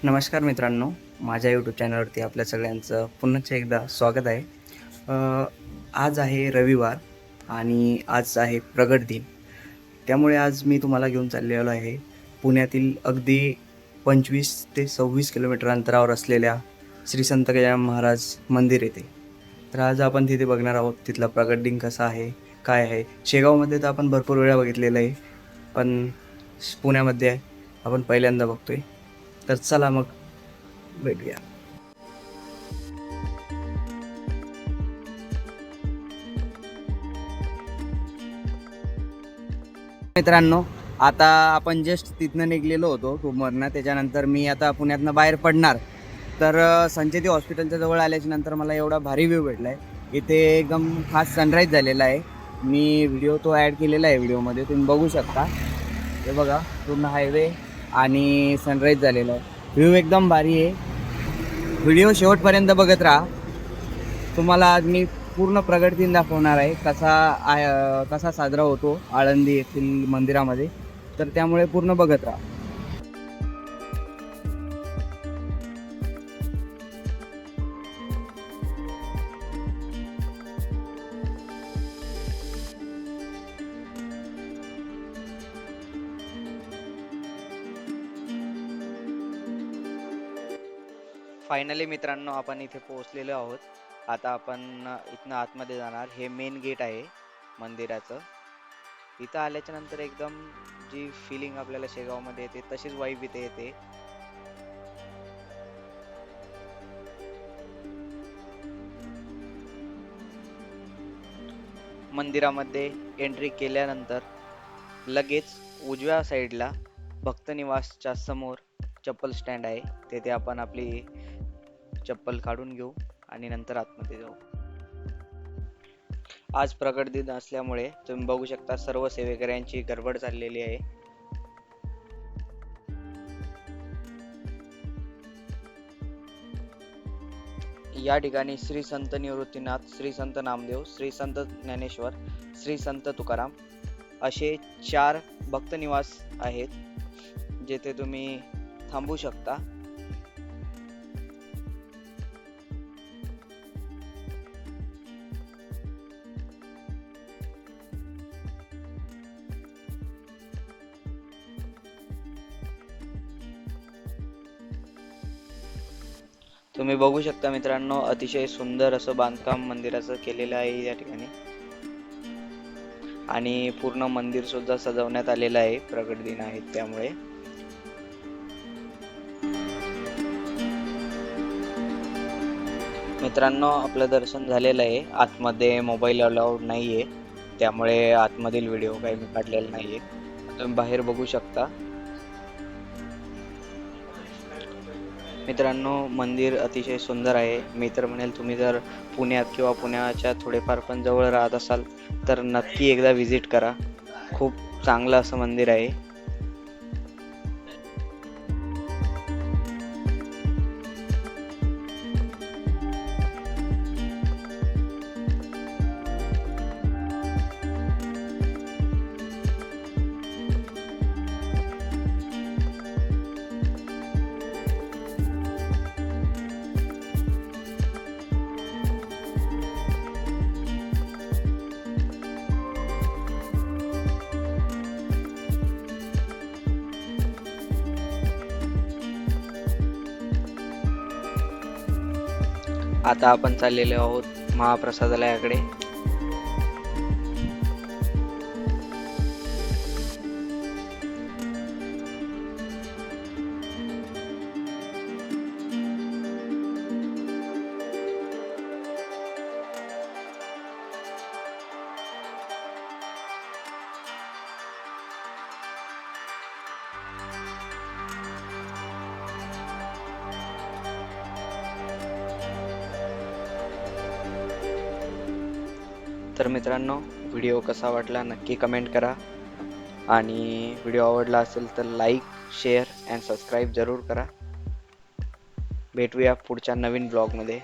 नमस्कार मित्रांनो, माझ्या यूट्यूब चॅनलवरती आपल्या सगळ्यांचं पुन्हा एकदा स्वागत आहे. आज आहे रविवार आणि आज आहे प्रगट दिन. त्यामुळे आज मी तुम्हाला घेऊन चाललेलो आहे पुण्यातील अगदी 25 ते 26 किलोमीटर अंतरावर असलेल्या श्री संत गजानन महाराज मंदिर येथे. तर आज आपण तिथे बघणार आहोत तिथला प्रगट दिन कसा आहे, काय आहे. शेगावमध्ये तर आपण भरपूर वेळा बघितलेलं आहे, पण पुण्यामध्ये आपण पहिल्यांदा बघतोय. तर चला मग भेटूया. मित्रांनो, आता आपण जस्ट तिथनं निघलेलो होतो रूमवरनं. त्याच्यानंतर मी आता पुण्यातनं बाहेर पडणार. तर संचेती हॉस्पिटलच्या जवळ आल्याच्या नंतर मला एवढा भारी व्ह्यू भेटला आहे. इथे एकदम खास सनराईज झालेला आहे. मी व्हिडिओ तो ॲड केलेला आहे व्हिडिओमध्ये, तुम्ही बघू शकता. हे बघा, पूर्ण हायवे आणि सनराईज झालेला आहे. व्ह्यू एकदम भारी आहे. व्हिडिओ शेवटपर्यंत बघत राहा. तुम्हाला आज मी पूर्ण प्रगट दिन दाखवणार आहे, कसा साजरा होतो आळंदी येथील मंदिरामध्ये. तर त्यामुळे पूर्ण बघत राहा. फायनली मित्रांनो, आपण इथे पोहोचलेलो आहोत. आता आपण इथनं आतमध्ये जाणार. हे मेन गेट आहे मंदिराचं. इथं आल्याच्या नंतर एकदम जी फिलिंग आपल्याला शेगावमध्ये येते तशीच वाईब इथे येते. मंदिरामध्ये एंट्री केल्यानंतर लगेच उजव्या साईडला भक्त निवासच्या समोर चप्पल स्टँड आहे. तेथे आपण आपली चप्पल काढून घेऊ आणि नंतर आतमध्ये जाऊ. आज प्रगट दिन असल्यामुळे तुम्ही बघू शकता सर्व सेवेकऱ्यांची गडबड चाललेली आहे. या ठिकाणी श्री संत निवृत्तीनाथ, श्री संत नामदेव, श्री संत ज्ञानेश्वर, श्री संत तुकाराम असे 4 भक्त निवास आहेत, जेथे तुम्ही थांबू शकता. तुम्ही बघू शकता मित्रांनो, अतिशय सुंदर असं बांधकाम मंदिराचं केलेलं आहे या ठिकाणी. आणि पूर्ण मंदिर सुद्धा सजवण्यात आलेलं आहे, प्रगट दिन आहे त्यामुळे. मित्रांनो, आपलं दर्शन झालेलं आहे. आतमध्ये मोबाईल अलाउड नाहीये, त्यामुळे आतमधील व्हिडिओ काही मी काढलेला नाहीये. तुम्ही बाहेर बघू शकता. मित्रांनो, मंदिर अतिशय सुंदर आहे. मी तर म्हणेल तुम्ही जर पुण्यात किंवा पुण्याच्या थोडेफार पण जवळ राहत असाल तर नक्की एकदा व्हिजिट करा. खूप चांगलं असं मंदिर आहे. आता आपण चाललेलो आहोत महाप्रसादालयाकडे. तर मित्रांनो, व्हिडिओ कसा वाटला नक्की कमेंट करा. आणि व्हिडिओ आवडला असेल तर लाईक, शेअर अँड सबस्क्राईब जरूर करा. भेटूया पुढच्या नवीन ब्लॉगमध्ये.